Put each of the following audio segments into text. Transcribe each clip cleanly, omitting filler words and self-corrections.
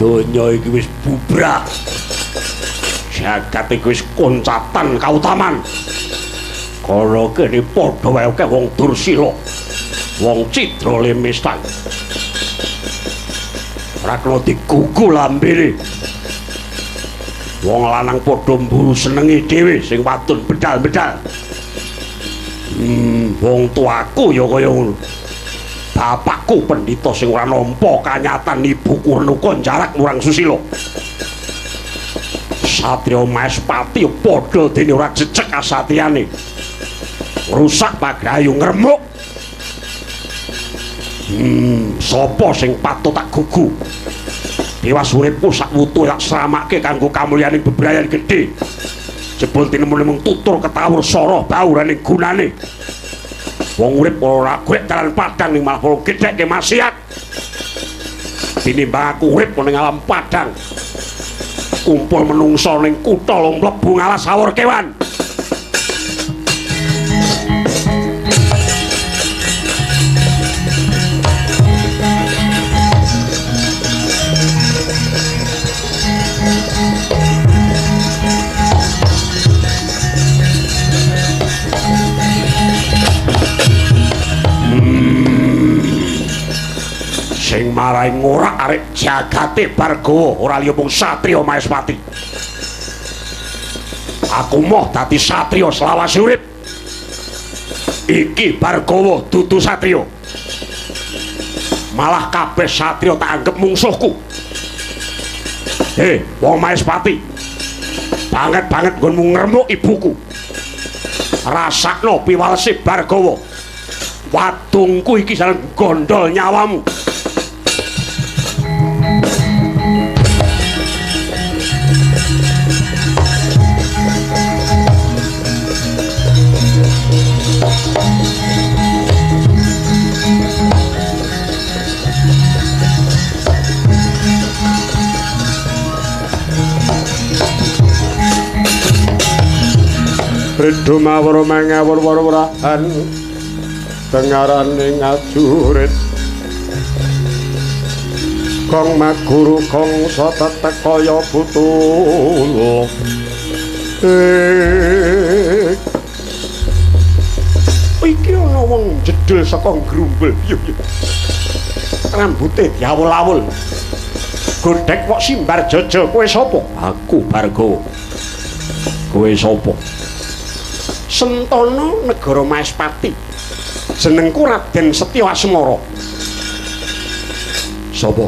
donya iki wis bubrak. Jagat iki wis koncatan kautaman. Kana kene padha wae akeh wong Dursila. Wong Cidra Lemestan. Ora kena digugu lambene. Wong lanang padha mburu senengi dhewe sing wadon bedal-bedal. Wong tuaku ya kaya ngono. Bapakku pendhita sing ora nampa kanyatan ibuku Renuka jarak murang Susila. Satria Maespati padha dene ora jejeg kasatriane. Rusak pagrayu ngremuk. Sapa sing patut tak gugu? Tiwas uripku sak wutu tak sramake kanggo kamulyaning bebrayan gedhe. Jebul tinemu-nemu tutur ketawur sara bauraning gunane. Wong urip ora golek dalan padang ning malah gedheke maksiat. Tinimbang aku urip ning alam padang. Kumpul menungso ning kutha long mlebu ngalas sawur kewan. Sing marai ngorak arek jagate Bargawa ora liya mung Satria Maespati. Aku moh dadi satria selawase urip. Iki Bargawa dudu satria. Malah kabeh satria tak anggap mungsuhku. Wong Maespati. Banget-banget nggonmu ngremuk ibuku. Rasakno piwalese Bargawa. Wadungku iki jalan gondol nyawamu. Ridho mawur mangawur warahan dengarane ngajurit kong maguru kong satetek kaya butul iki ana wong jedul saka grumbel yo rambute diawul-awul godhek kok simbar jojo kowe sapa? Aku Bargawa. Kowe sapa? Sentana negara Maespati. Jenengku Raden Setya Asmara. Sapa?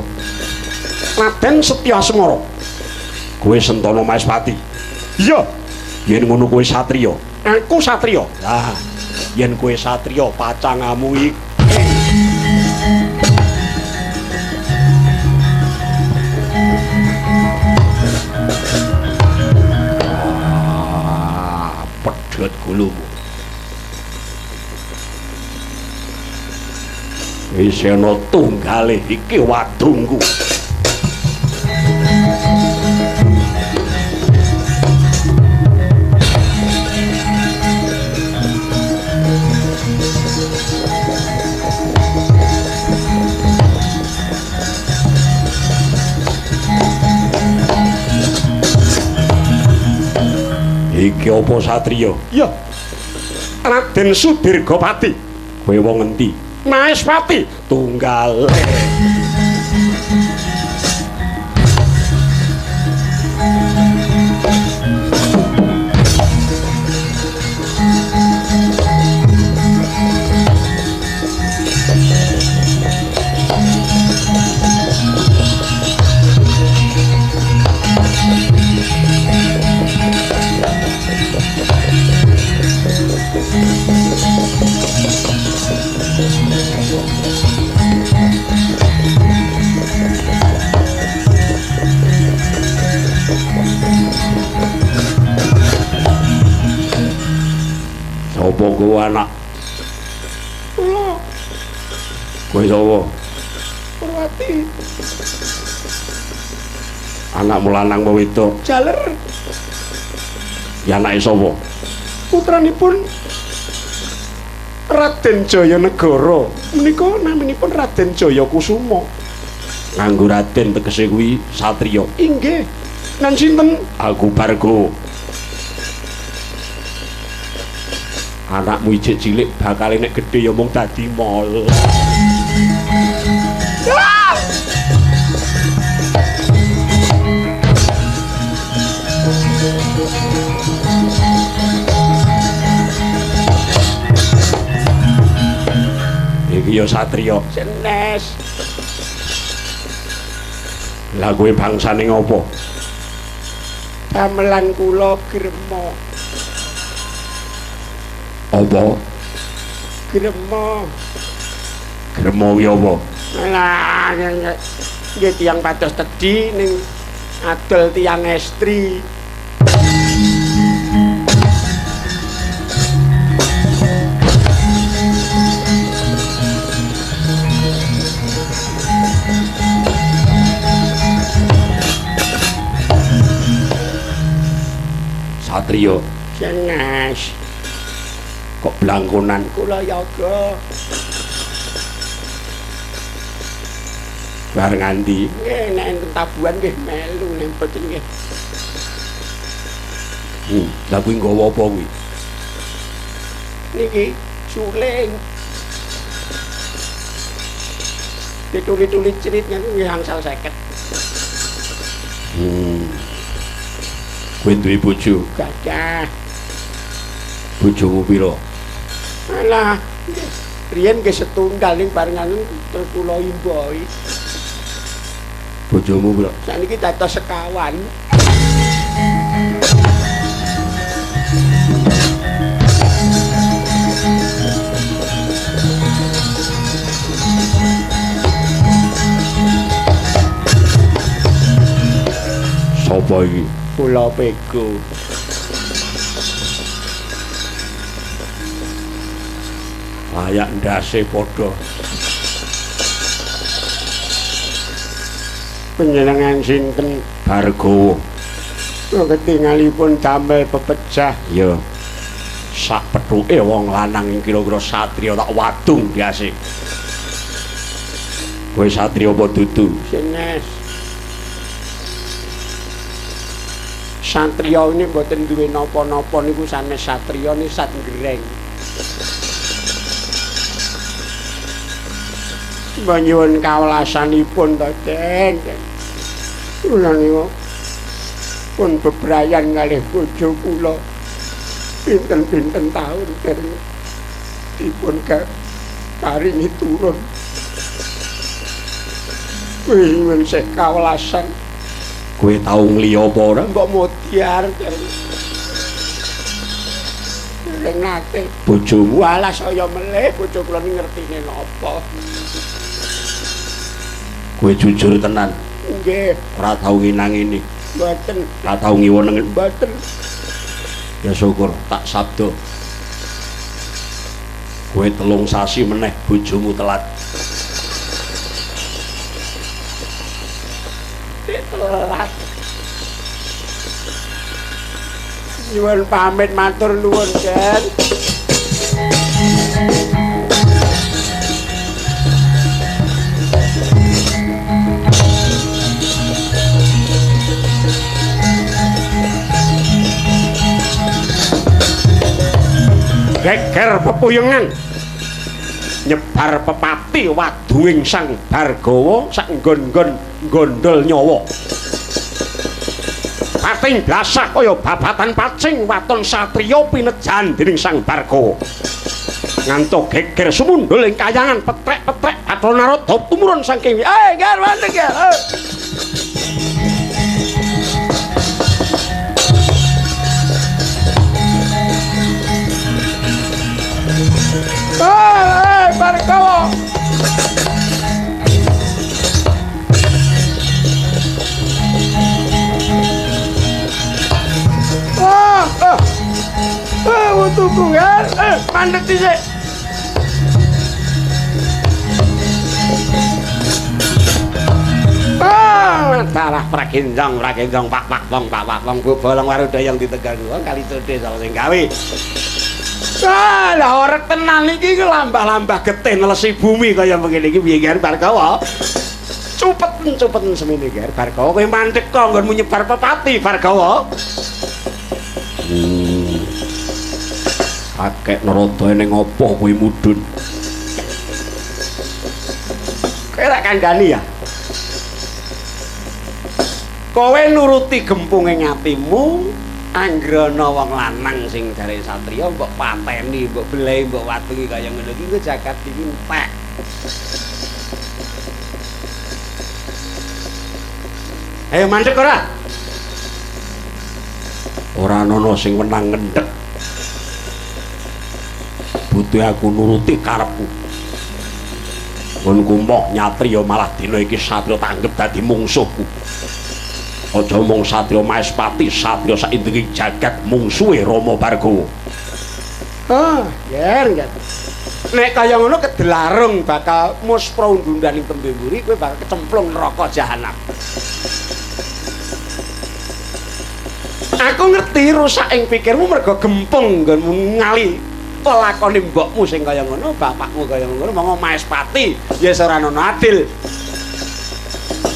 Raden Setya Asmara. Kowe Sentana Maespati. Iya. Yen ngono kowe satriya. Aku satriya. Lah, yen kowe satriya pacangamu iki pedhot gulumu. wis ana tunggale iki wadungku. Iki apa satriya? Iya. Raden Sudirgapati. Kowe wong endi? Maespati Tunggale. Sapa kowe anak? kula Kowe sapa? Purwati Anakmu lanang apa wedok? jaler Ya anake sapa? putranipun Raden Jayanegara. Menika naminipun Raden Jayakusuma. Nganggo Raden tegese kuwi satriya. Inggih. Nan sinten? Aku Bargo. Anakmu ijik cilik bakal nek gedhe ya mung dadi mol. Iki ya satriya. Senes. Lah kowe bangsane ngopo? Gamelan kula grema. Apa? Grema. Grema kuwi apa? Lah nggih tiyang pados tedhi ning adol tiyang estri. Satrio Jenes. kok blangkonan Kula yoga. bar nganti Nggih nek enten tabuhan nggih melu nek mboten nggih. Lah kuwi nggawa apa kuwi? Niki suling. Dituli-tuli ceritnya nggih angsal 50. Kowe duwe bojo? Gadah. Bojomu pira? Alah, riyen nggih setunggal ning barengan terus kula imboi. Bojomu pira? Saniki dados sekawan. Sapa iki? Kula pego. Ayak ndase padha. Panjenengan sinten? Bargo. Ketingalipun damel pepecah. Ya. Sak pethuke wong lanang ing kira-kira satriya tak wadung biasa. Kowe satriya apa dudu? Jenes. Satriya ini mboten duwe napa-napa niku sanes satriya ni sat ngreng. Banyuwun kawelasanipun to, Den. Kula niku pun bebrayan kalih bojo kula pinten-pinten taun dereng dipun paringi turun. Wis sik kawelasan. Kowe tau ngli apa ora? Mbok mutiar. Dereng nate. Bojomu Walah saya melih bojo kula ni ngertine napa. kowe jujur tenan. Nggih, Ora tau nginang-ini. mboten, Ora tau ngiwoneng. mboten. Ya syukur tak sabdo. Kowe 3 sasi meneh bojomu telat. Telat. Nyuwun pamit matur nuwun, Den. Geger pepuyengan nyebar pepati waduing sang Bargawa sak nggon-nggon gondol nyawa. Pating blasah kaya babatan pacing waton satriya pinejan dening sang Bargawa. Ngantuk geger sumundul ing kayangan petrek-petrek Bathara Narada tumurun saking Garwane ge. Bargawa. Untukku kan, mandek dhisik. darah pragenjong pak wong bolong waruda yang ditegang wong kali codhe sapa sing gawe. Lah orek tenan iki lambah-lambah getih nelesi bumi kaya begini iki piye kan Bargawa. Cupeten semene Ger Bargawa kowe mandhek kok nggonmu nyebar pepati Bargawa. Akeh Narada ning apa kuwi mudhun. Kowe tak kandhani ya. Kowe nuruti gempunge atimu, anggrana wong lanang sing jare satriya mbok pateni, mbok belehi, mbok watungi kaya ngono iki ku jagat iki entek. Ayo mandek ora? Ora ana sing wenang ngendhek. Butuh aku nuruti karepku. Ngonku moh nyatriya malah dina iki satriya tanggep dadi mungsuhku. Aja mung satriya Maespati, satriya saindenging jagat mungsuhe Rama Bargawa. Yer. Nek kaya ngono kedelarung bakal muspra undundaning tembe mburi kowe bakal kecemplung neraka jahanam. Aku ngerti rusak ing pikirmu mergo gempung nggonmu ngali pelakone mbokmu sing kaya ngono, bapakmu kaya ngono, monggo Maespati ya ora ana adil.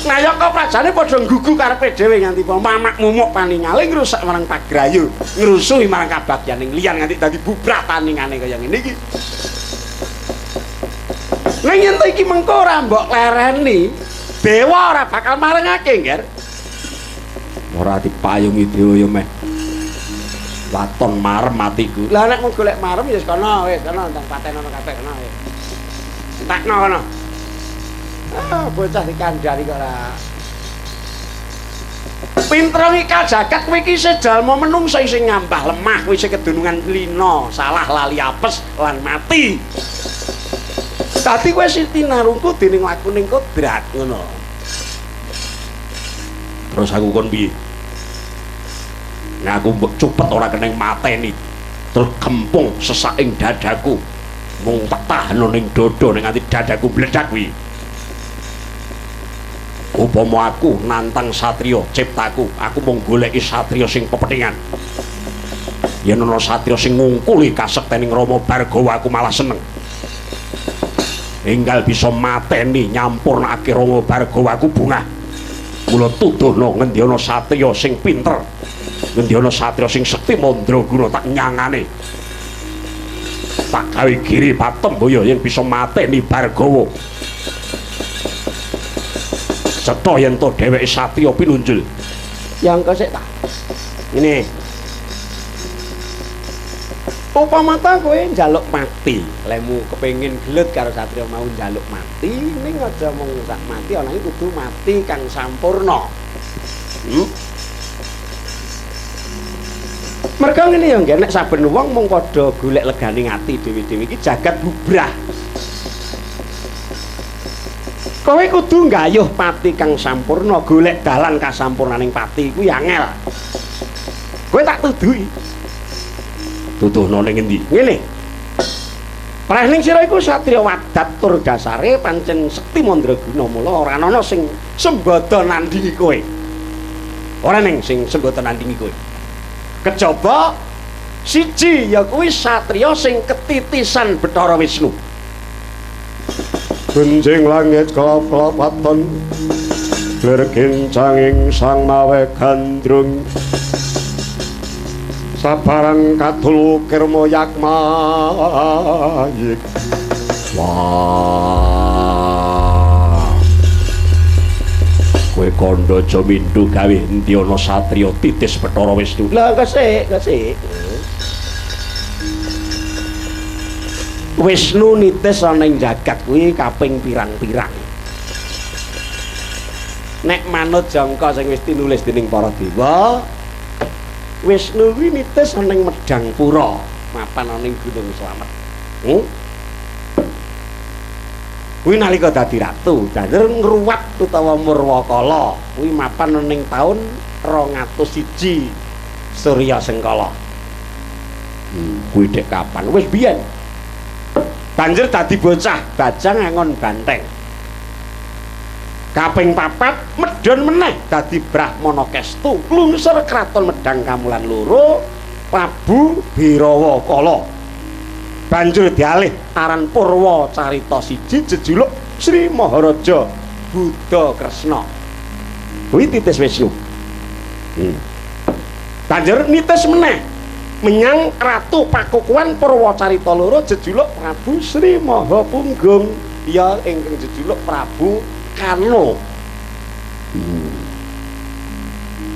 Ngayaka prajane padha nggugu karepe dhewe nganti mamakmu muk paningali ngrusak marang pagrayu, ngrusuhi marang kabagyaning liyan nganti dadi bubrah taningane kaya ngene iki. Nek yen iki mengko ora mbok lereni, dewa ora bakal marengake, Nger. Ora dipayungi dewa ya meh. Waton marem atiku. Lah nek mung golek marem ya kono wis kono ndang patenono kabeh kono wis. Entakno kono. Bocah dikandhani kok ora. Pinter iki jagat kowe iki sejalma menungsa sing ngambah lemah, kowe isih kedunungan lina, salah lali apes lan mati. Dadi kowe siti narungku dening lakuning kodrat ngono. Terus aku kon piye? Nek aku mbok cupet ora keneng mateni. Terus gempung sesak ing dadaku. Mung tak tahan ning dodo ning nganti dadaku bledak kuwi. Upama aku nantang satriya ciptaku, aku mung goleki satriya sing pepethingan. Yen ana satriya sing ngungkuli kasektening Rama Bargawa aku malah seneng. Enggal bisa mateni nyampurnake Rama Bargawa aku bungah. Mula tuduhno ngendi ana satriya sing pinter, ngendi ana satriya sing sekti mandraguna tak nyangane. Tak gawe giri patemboya yen bisa mateni Bargawa. Cetha yen to dheweke satriya pinunjul. Ya engko sik ta. Ngene. Upama ta kowe njaluk mati, lemu kepengin gelut karo satriya mau njaluk mati, ning aja mung sak mati ana iki kudu mati kang sampurna. Mergo ngene ya nggih nek saben wong mung padha golek leganing ati dhewe-dhewe iki jagat bubrah. Kowe kudu nggayuh pati kang sampurna, golek dalan kasampurnaning pati kuwi angel. Kowe tak tuduhi. Tuduhno ning endi? Ngene. Prahning sira iku satriya wadat tur dasare pancen sekti mandraguna mula ora ana sing sembada nandingi kowe. Ora ning sing sembada nandingi kowe. Kejaba siji ya kuwi satriya sing ketitisan Bathara Wisnu. Benjing langit kelap-kelapatan lergincanging sang mawe gandrung sabarang katul kirma yakmayik. Wah, kowe kandha aja mindhu gawe endi ana satriya titis Bathara Wisnu. Lah kesik. Wisnu nitis ana ing jagat kuwi kaping pirang-pirang. Nek manut jangka sing wis tinulis dening para dewa, Wisnu kuwi nitis ana ing Medangpura, mapan ana ing Gunung Slamet. Kuwi nalika dadi ratu, banjur ngruwat utawa Murwakala, kuwi mapan ana ing taun 201 Surya Sengkala. Kuwi dek kapan? Wis biyen. Banjur dadi bocah bajang angon banteng. Kaping 4 medhon meneh dadi Brahmana Kestu, klungsur kraton Medang Kamulan loro, Prabu Birawa Kala. Banjur dialih aran Purwa Carita siji jejuluk Sri Maharaja Buddha Kresna. Kuwi titis Wisnu. Banjur nitis meneh menyang Ratu Pakukuwan Purwacarita loro jejuluk Prabu Sri Mahapunggung, ya ingkang jejuluk Prabu Kano.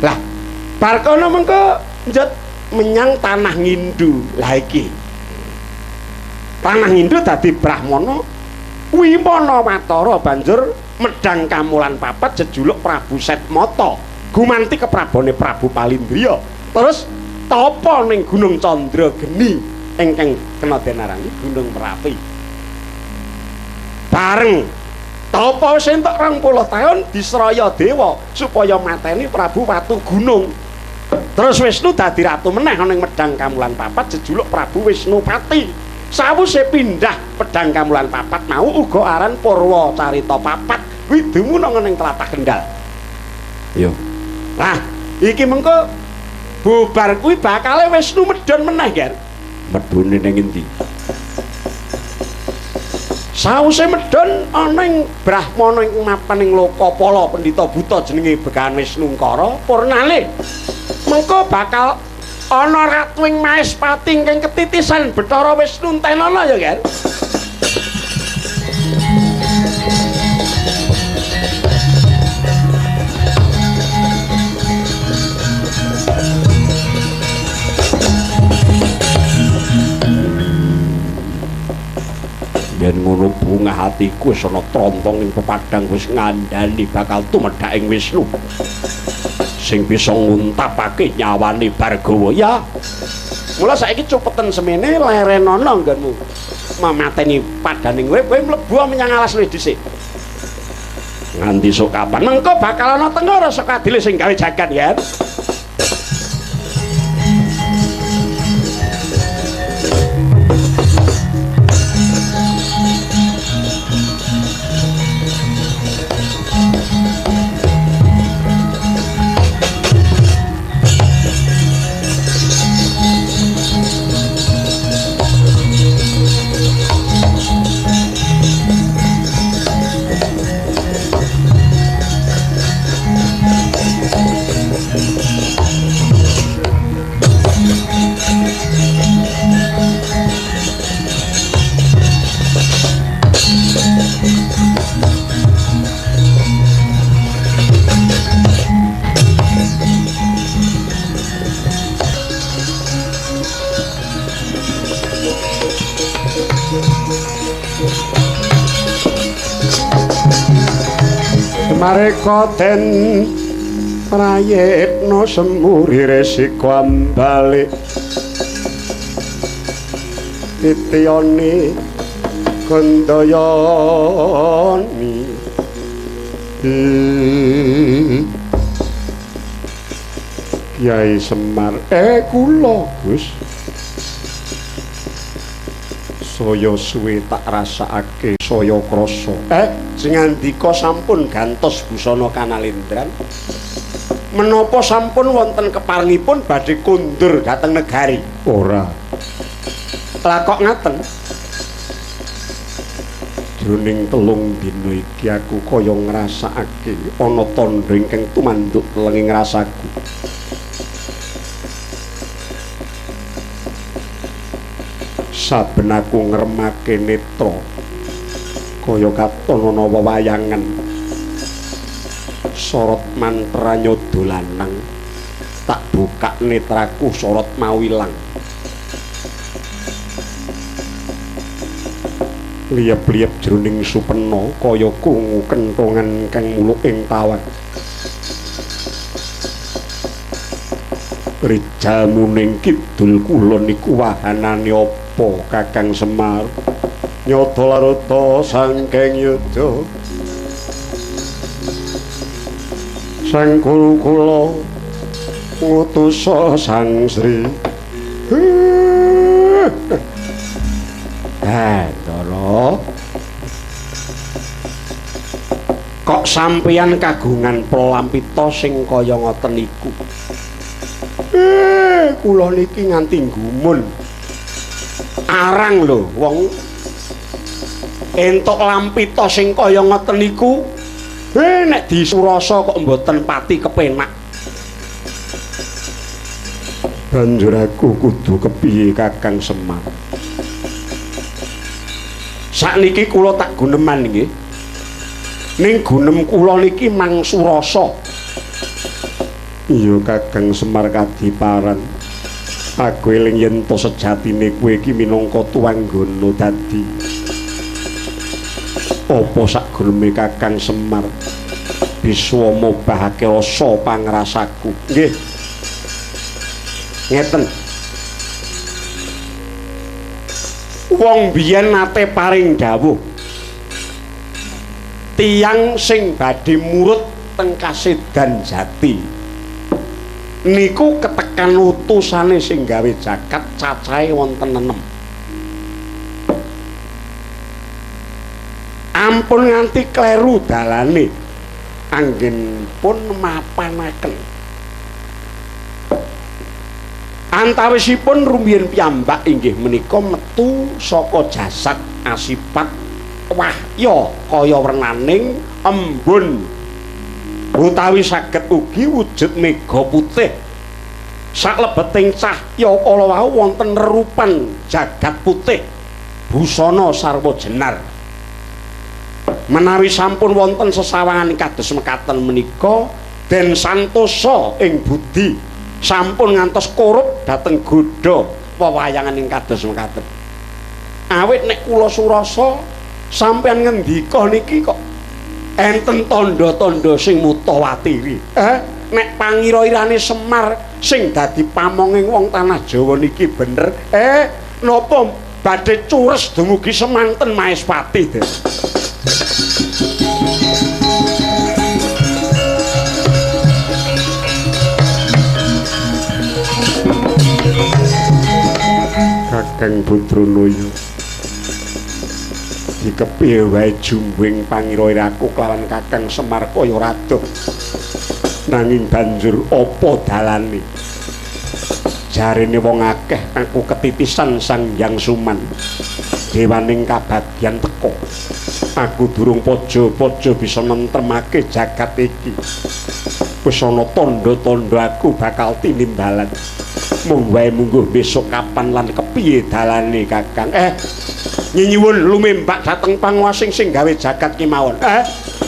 Lah, bar kono mengko njot menyang tanah Ngindu. Lah iki. Tanah Ngindu dadi Brahmana, Wimana Watara banjur medhang kamulan papat jejuluk Prabu Setmata, gumanti keprabone Prabu Palindriya. Terus tapa ning Gunung Candrageni ingkang kena denarani Gunung Merapi. Bareng tapa wis entuk 20 taun disraya dewa supaya mateni Prabu Watu Gunung. Terus Wisnu dadi ratu meneh ning medhang kamulan papat jejuluk Prabu Wisnupati. Sawise pindah pedhang kamulan papat mau uga aran Purwacarita papat. Kuwi dumunung ning tlatah Kendal. Yo. Nah, iki mengko bubar kuwi bakale Wisnu medhon meneh, Ger. Medhone ning endi? Sawise medhon ana ing Brahmana ing mapaning Lokapala pendhita buta jenenge Begawan Wisnungkara Purnalih. Mengko bakal ana ratu ing Mahespati ingkang ketitisan Bathara Wisnu Entenana ya, Ger. Yen ngono bunga hatiku wis ana trontong ing pepadang wis ngandhani bakal tumedhak ing Wisnu sing bisa nguntapake nyawane Bargawa ya. Mula saiki cupeten semene lerenana nggonmu mamateni padaning kowe mlebu menyang alas luwih dhisik. Nganti sok kapan mengko bakal ana tengara saka adile sing gawe jagat ya. Mareka den prayitna semuri resiko ambale titiyane Gandayani Kyai Semar kula Gus saya suwe tak rasakake saya krasa sing ngandika sampun gantos busana Kanalendran menapa sampun wonten keparengipun badhe kondur dhateng negari ora lah kok ngaten jroning telung dina iki aku kaya ngrasakake ana tandha ingkang tumanduk telenging rasaku saben aku ngremake netra kaya katon ana wewayangan sorot mantra nyodo lanang tak buka netraku sorot mau ilang liep-liep jroning supena kaya kungu kentongan kang muluk ing tawak rijamuning kidul kulon niku wahanane apa Kakang Semar nyata larata sangkeng yudha sang guru kula ngutus sang Sri Ndara kok sampeyan kagungan pralampita sing kaya ngoten niku kula niki nganti gumun arang lho wong entuk lampita sing kaya ngoten niku Nek disurasa kok mboten pati kepenak. Banjur aku kudu kepiye Kakang Semar? Sakniki kula tak guneman nggih. Ning gunem kula niki mang surasa. Iya Kakang Semar Kadiparan. Aku eling yen to sejatine kowe iki minangka tuanggana dadi. Apa sakgureme Kakang Semar bisa mobahake rasa pangrasaku? Nggih. Ngeten. Wong biyen nate paring dawuh. Tiyang sing badhe murut teng Kasedan Jati niku ketekan utusane sing gawe jagat cacahe wonten 6. Ampun nganti kleru dalane anggenipun mapanaken. Antawisipun rumiyin piyambak inggih menika metu saka jasad asipat wahya kaya wernaning embun utawi saged ugi wujud mega putih. Saklebeting cahya kala wau wonten rerupan jagat putih busana sarwa jenar. Menawi sampun wonten sesawangan kados mekaten menika den santosa ing budi sampun ngantos korup dhateng godha wewayangan ing kados mekaten. Awit nek kula surasa sampeyan ngendika niki kok enten tandha-tandha sing mutawatiri. Nek pangira-irane Semar sing dadi pamonging wong tanah Jawa niki bener. Napa badhe cures dumugi semanten Maespati, Den? Kakang Putranoyo dikepiye wae jumwing pangira-iraku kelawan Kakang Semar kaya rada nanging banjur apa dalane? Jarene wong akeh aku ketitisan Sang Hyang Suman dewaning kabagyan teka. Aku durung pojo-pojo bisa nentremake jagat iki. Wis ana tandha-tandha aku bakal tinimbalan. Mung wae mungguh besok kapan lan kepiye dalane Kakang? Nyuwun lumembak dhateng panguwasing sing gawe jagat kemawon.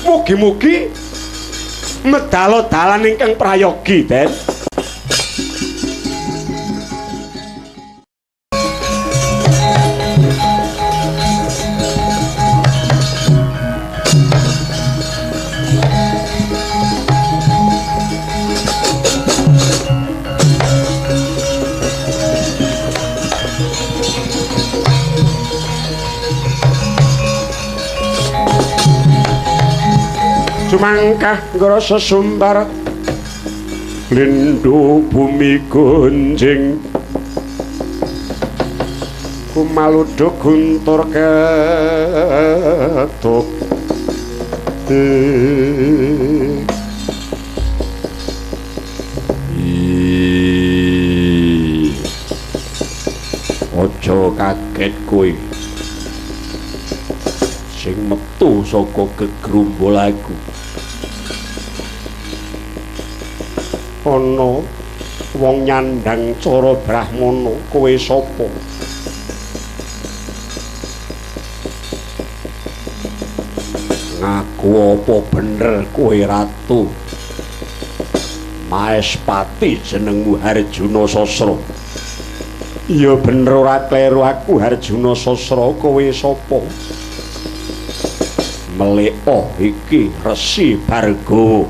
Mugi-mugi medal dalan ingkang prayogi, Den. Sumangkah ngro sesumbar Lindhu bumi gonjing kumaluduk guntur ketuk Ojo kaget kowe sing metu saka gegrumbul aku. Ana wong nyandang cara brahmana, kowe sapa? Ngaku apa bener kowe ratu? Maespati jenengmu Harjuna Sasra. Iya bener ora kleru, aku Harjuna Sasra. Kowe sapa? Meleka iki Resi Bargawa.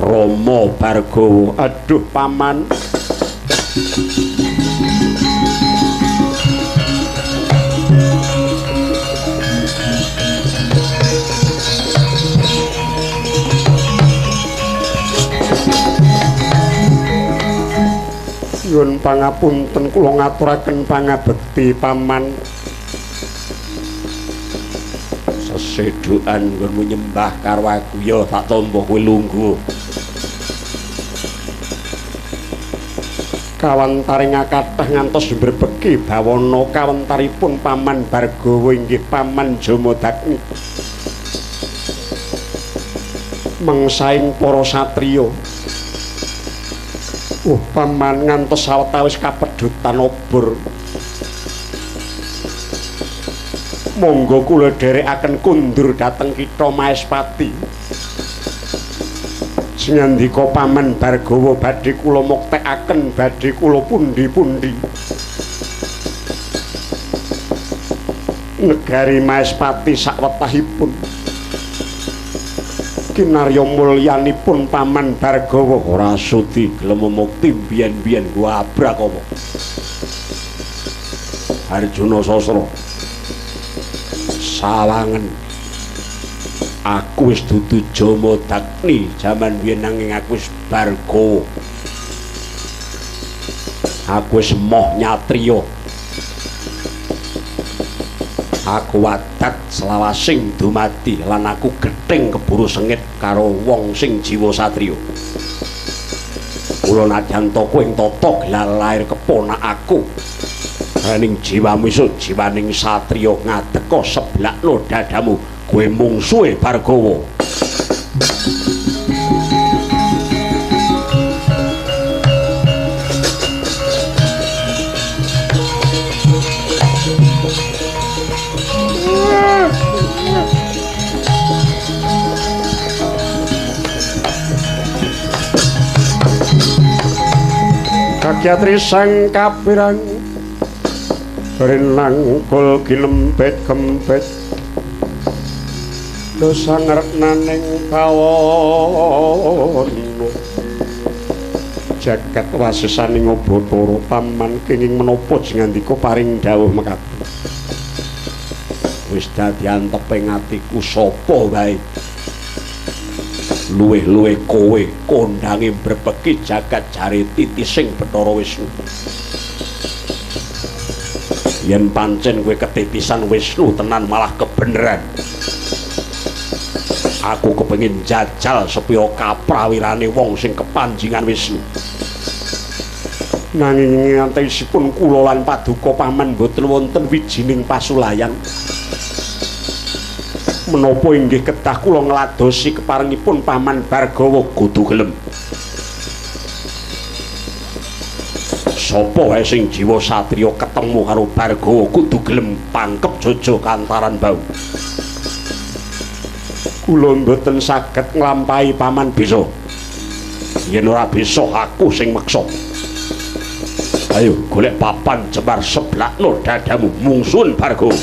Rama Bargawa. Aduh paman, nyuwun pangapunten, kula ngaturaken pangabekti paman. Sesedukan nggonmu nyembah karo aku ya tak tampa kowe lungguh. Kawantaring kathah ngantos mbrebeki bawana kawentaripun paman Bargawa inggih paman Jamadagni. mangsaing para satriya. Paman ngantos sawetawis kapedhutan obor. Monggo kula dherekaken kundur dhateng Kitha Maespati. Singandika Paman Bargawa badhe kula muktekaken badhe kula pundi-pundi. Negari Maespati sawetahipun. Kinarya mulyanipun Paman Bargawa ora sudi gelem mukti biyen-biyen gua Abrakama. Arjuna Sasra sawangen aku wis dudu Jamadagni jaman biyen nanging aku wis Bargawa. Aku wis moh nyatriya. Aku wadak selawasing dumadi lan aku gething keburu sengit karo wong sing jiwa satriya. Kula nadyanto kowe ing tata gelar lair keponak aku. Raning jiwamu iso jiwaning satriya ngadeka seblakno dadamu kowe mungsuhe Bargawa. Kakyatri sang kapirang renang kul kilempet-kempet dosa ngernaning pawon jagat wasesaning Bathara Paman kenging menapa jengandika paring dawuh mekaten wis dadi anteping atiku sapa wae luwih-luwih kowe kondange mbrebeki jagat jare titising Bathara Wisnu. Yen pancen kowe ketitisan Wisnu tenan malah kebeneran. Aku kepengin jajal supaya kaprawirane wong sing kepanjingan Wisnu. Nanging ngantisipun kula lan Paduka Paman boten wonten wijining pasulayan. Menapa inggih kedah kula ngladosi keparengipun Paman Bargawa kudu gelem. Sapa wae sing jiwa satriya ketemu karo Bargawa kudu gelem pangkep jojo kantaran bau. Kula mboten saged nglampahi Paman bisa. Yen ora bisa aku sing meksa. Ayo golek papan jembar seblakno dadamu mungsun Bargawa.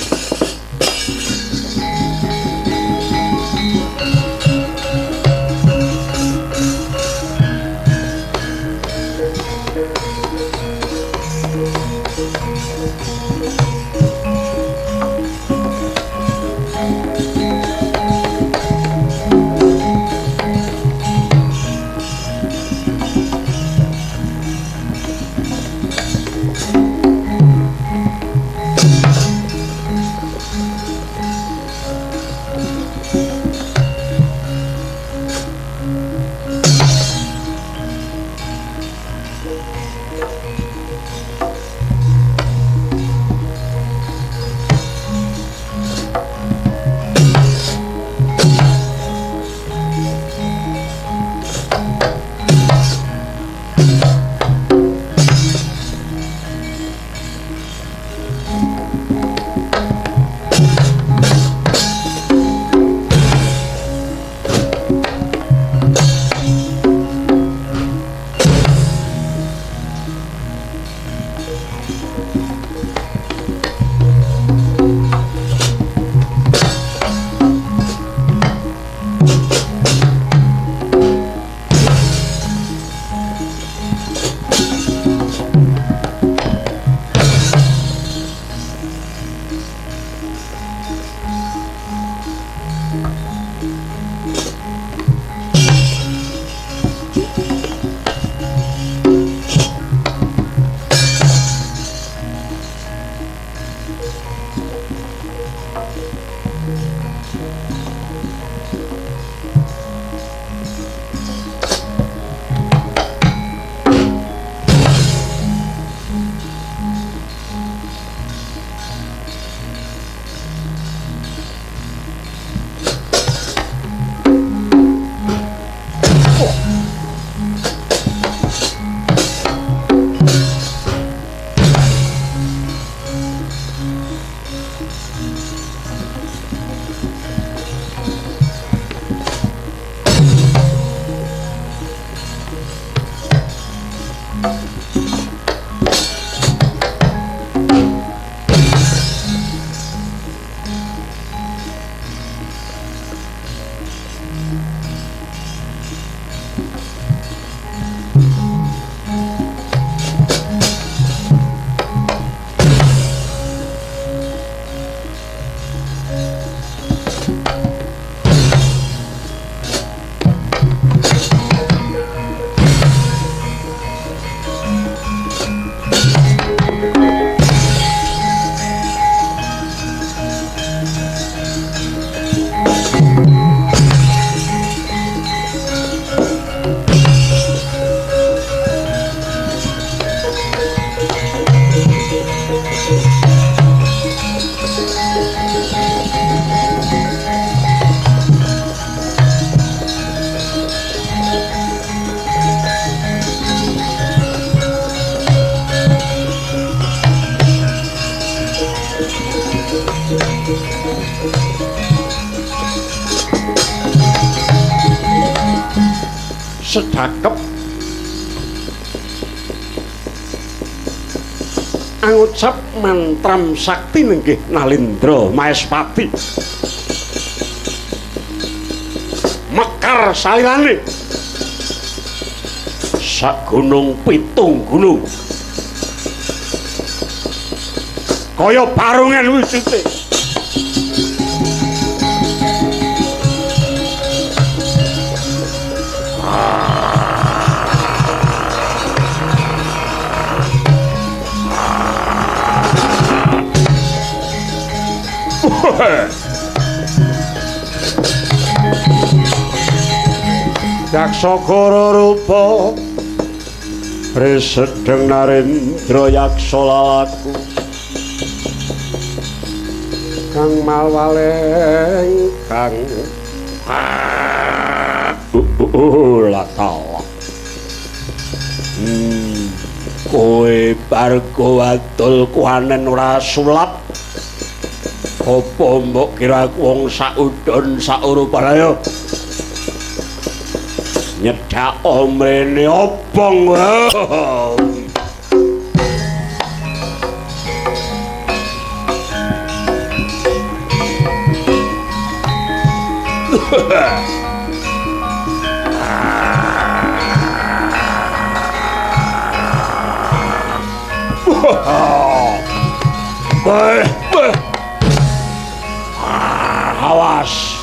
Sedakep ngucap mantram sakti nenggih Nalindra Maespati mekar salirane sak gunung pitung gunung kaya barungan wujude Yaksagara rupa Resedeng Narendra yaksa lalaku kang malwaleng kang latala kowe barga wadul kuanen ora sulap apa mbok kira wong saudon saurupanaya nyedak omrene obong awas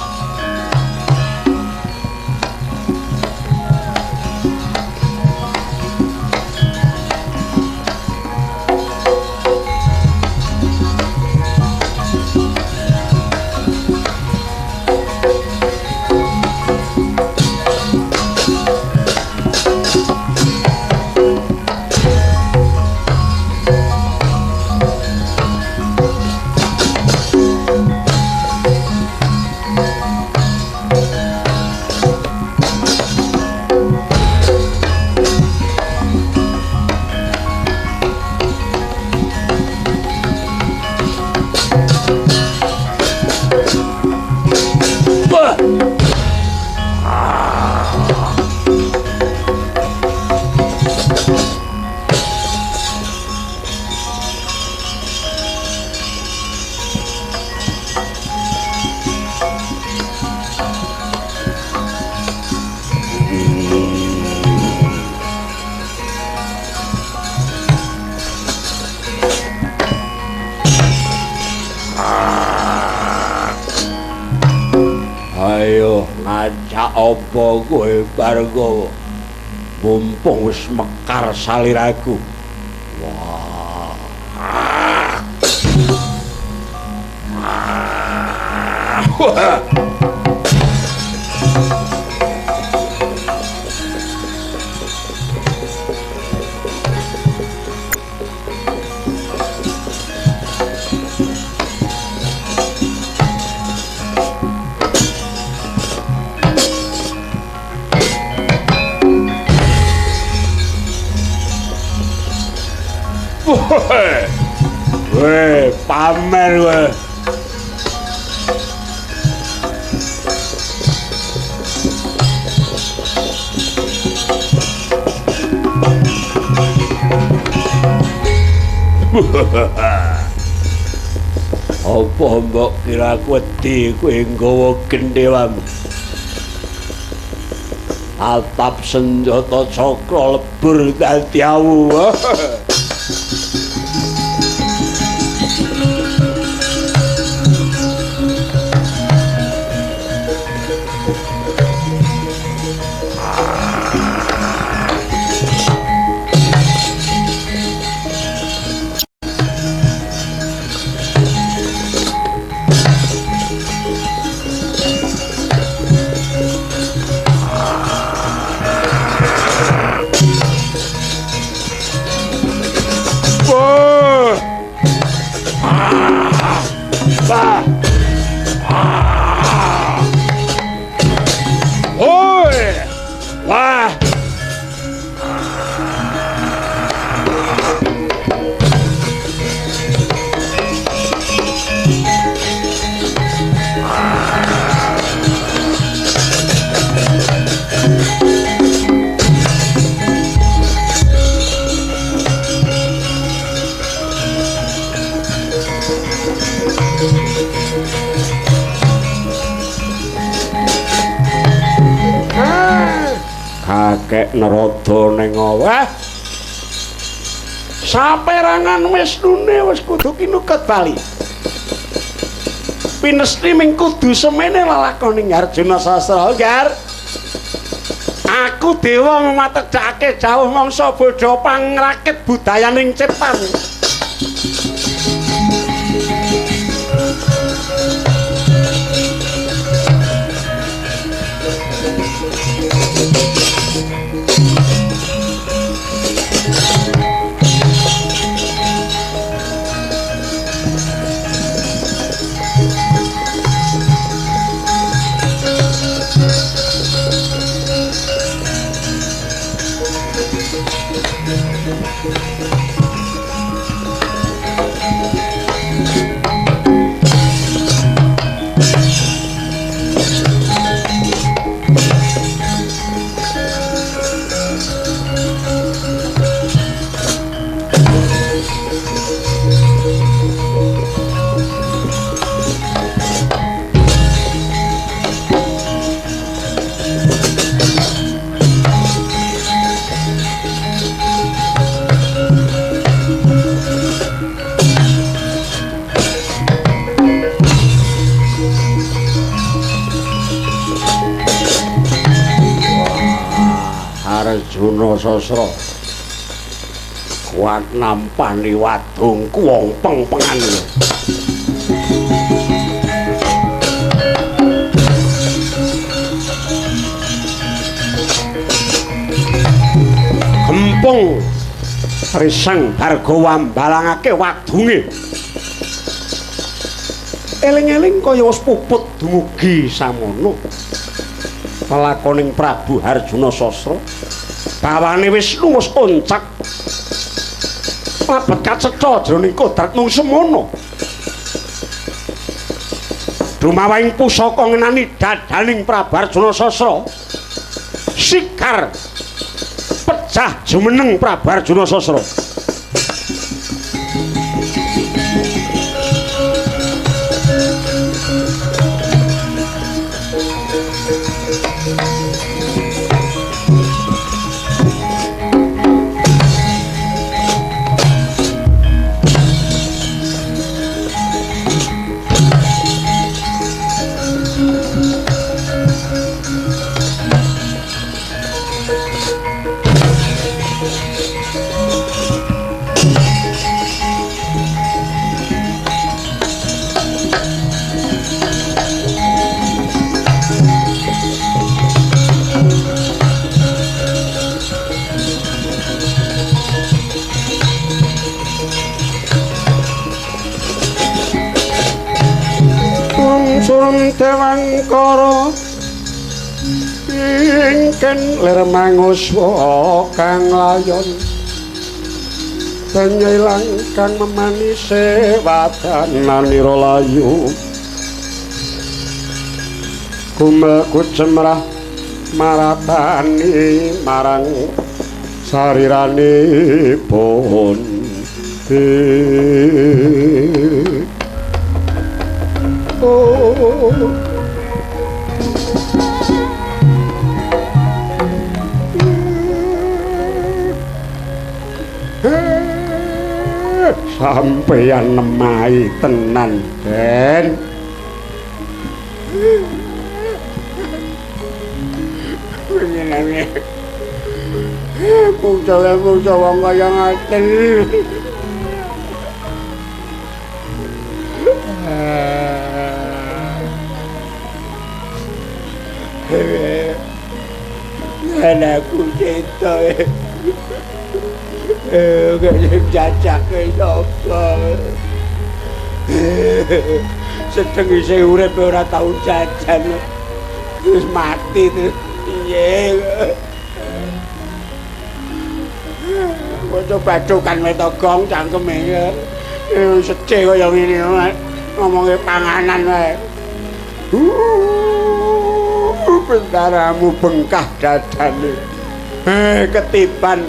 apa kowe barga mumpung wis mekar saliraku wah weh pamer weh apa mbok kira wedi kowe nggawa gendhewamu atap senjata cakra lebur dadi awu kakek Narada ning wah saperangan Wisnune wis kudu kinuket bali pinesti ming kudu semene lelakoning Arjuna Sastra Gar aku dewa mematekake jauh mangsa bodho pangrakit budayaning ciptan Arjuna Sasra kuat nampani wadungku wong peng-pengan gempung risang Bargawa mbalangake wadunge eling-eling kaya wis puput dumugi samono lelakoning Prabu Arjuna Sasra bawane Wisnu wis oncak mabet kacetha jroning kodrat mung semono dumawahing pusaka ngenani dadaning Prabu Arjuna Sasra sikar pecah jumeneng Prabu Arjuna Sasra surung dewangkara ingkang lir manguswa kang layon penyilang kang memanise wadananira layu kumelku cemrah maratani marang sariranipun sampeyan nemai tenan Den Bukta wong kaya ngaten anakku cita kaya jajak kaya apa sedeng isih urip ora tau jajan terus mati terus piye kok bacokan metogong cangkeme seceh kaya ngene ngomongke panganan wae bendaramu bengkah dadane ketiban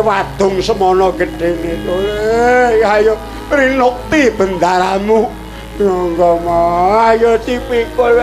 wadung semono gedene ayo rinukti bendaramu ayo dipikul